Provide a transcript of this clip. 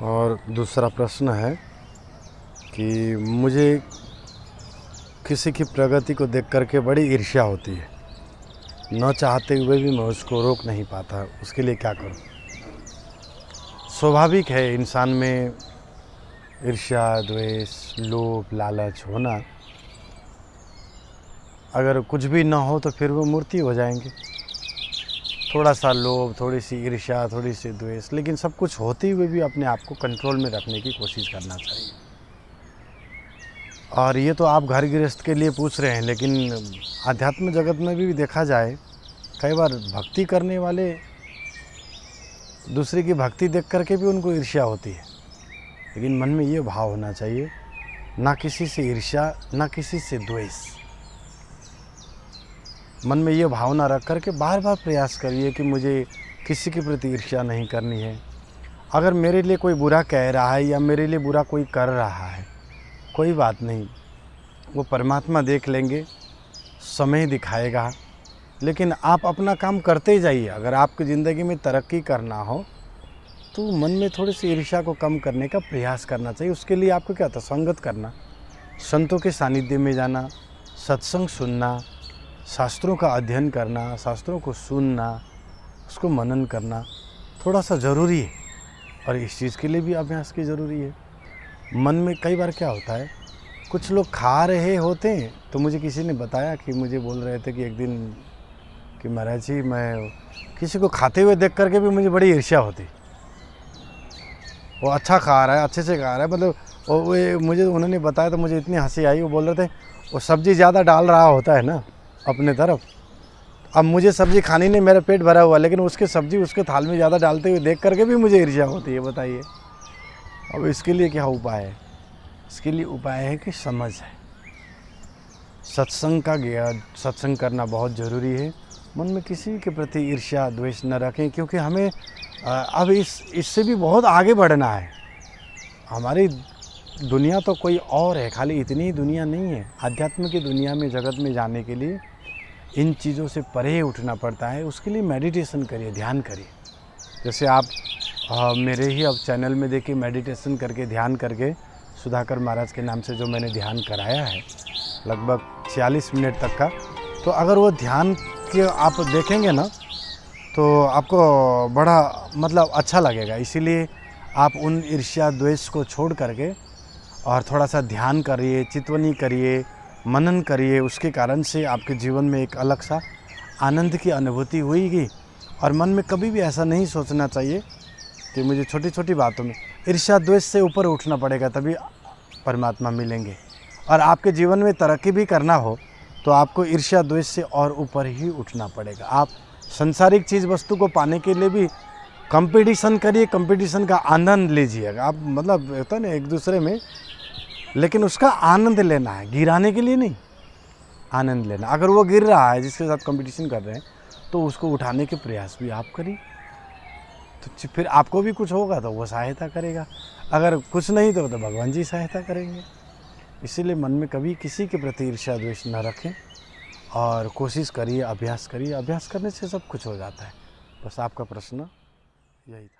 और दूसरा प्रश्न है कि मुझे किसी की प्रगति को देख कर के बड़ी ईर्ष्या होती है, न चाहते हुए भी मैं उसको रोक नहीं पाता, उसके लिए क्या करूं? स्वाभाविक है इंसान में ईर्ष्या, द्वेष, लोभ, लालच होना। अगर कुछ भी ना हो तो फिर वो मूर्ति हो जाएंगे। थोड़ा सा लोभ, थोड़ी सी ईर्ष्या, थोड़ी सी द्वेष, लेकिन सब कुछ होते हुए भी अपने आप को कंट्रोल में रखने की कोशिश करना चाहिए। और ये तो आप घर गृहस्थ के लिए पूछ रहे हैं, लेकिन आध्यात्म जगत में भी देखा जाए, कई बार भक्ति करने वाले दूसरे की भक्ति देख करके भी उनको ईर्ष्या होती है। लेकिन मन में ये भाव होना चाहिए, ना किसी से ईर्ष्या, ना किसी से द्वेष। मन में ये भावना रख करके बार बार प्रयास करिए कि मुझे किसी के प्रति ईर्ष्या नहीं करनी है। अगर मेरे लिए कोई बुरा कह रहा है या मेरे लिए बुरा कोई कर रहा है, कोई बात नहीं, वो परमात्मा देख लेंगे, समय दिखाएगा। लेकिन आप अपना काम करते जाइए। अगर आपकी ज़िंदगी में तरक्की करना हो तो मन में थोड़ी सी ईर्ष्या को कम करने का प्रयास करना चाहिए। उसके लिए आपको क्या था? संगत करना, संतों के सानिध्य में जाना, सत्संग सुनना, शास्त्रों का अध्ययन करना, शास्त्रों को सुनना, उसको मनन करना थोड़ा सा ज़रूरी है। और इस चीज़ के लिए भी अभ्यास की ज़रूरी है। मन में कई बार क्या होता है, कुछ लोग खा रहे होते हैं तो मुझे किसी ने बताया कि मुझे बोल रहे थे कि एक दिन कि महाराज जी, मैं किसी को खाते हुए देख करके भी मुझे बड़ी ईर्ष्या होती। वो अच्छा खा रहा है, अच्छे से खा रहा है, मतलब वो मुझे उन्होंने बताया तो मुझे इतनी हंसी आई। वो बोल रहे थे वो सब्ज़ी ज़्यादा डाल रहा होता है ना अपने तरफ। अब मुझे सब्ज़ी खानी नहीं, मेरा पेट भरा हुआ, लेकिन उसके सब्ज़ी उसके थाल में ज़्यादा डालते हुए देख करके भी मुझे ईर्ष्या होती है। बताइए, अब इसके लिए क्या उपाय है? इसके लिए उपाय है कि समझ है, सत्संग का ज्ञान, सत्संग करना बहुत ज़रूरी है। मन में किसी के प्रति ईर्ष्या, द्वेष न रखें, क्योंकि हमें अब इससे भी बहुत आगे बढ़ना है। हमारी दुनिया तो कोई और है, खाली इतनी ही दुनिया नहीं है। आध्यात्म की दुनिया में, जगत में जाने के लिए इन चीज़ों से परे उठना पड़ता है। उसके लिए मेडिटेशन करिए, ध्यान करिए। जैसे आप मेरे ही अब चैनल में देखिए, मेडिटेशन करके, ध्यान करके, सुधाकर महाराज के नाम से जो मैंने ध्यान कराया है लगभग 46 मिनट तक का, तो अगर वो ध्यान के आप देखेंगे ना तो आपको बड़ा मतलब अच्छा लगेगा। इसीलिए आप उन ईर्ष्या, द्वेष को छोड़ करके और थोड़ा सा ध्यान करिए, चितवनी करिए, मनन करिए। उसके कारण से आपके जीवन में एक अलग सा आनंद की अनुभूति हुईगी। और मन में कभी भी ऐसा नहीं सोचना चाहिए कि मुझे छोटी छोटी बातों में ईर्ष्या, द्वेष से ऊपर उठना पड़ेगा, तभी परमात्मा मिलेंगे। और आपके जीवन में तरक्की भी करना हो तो आपको ईर्ष्या, द्वेष से और ऊपर ही उठना पड़ेगा। आप संसारिक चीज़ वस्तु को पाने के लिए भी कंपटीशन करिए, कंपटीशन का आनंद लीजिएगा। आप मतलब होता है ना एक दूसरे में, लेकिन उसका आनंद लेना है, गिराने के लिए नहीं, आनंद लेना। अगर वो गिर रहा है जिसके साथ कंपटीशन कर रहे हैं तो उसको उठाने के प्रयास भी आप करिए, तो फिर आपको भी कुछ होगा तो वो सहायता करेगा। अगर कुछ नहीं तो भगवान जी सहायता करेंगे। इसीलिए मन में कभी किसी के प्रति ईर्ष्या, द्वेष न रखें और कोशिश करिए, अभ्यास करिए। अभ्यास करने से सब कुछ हो जाता है। बस आपका प्रश्न यही था।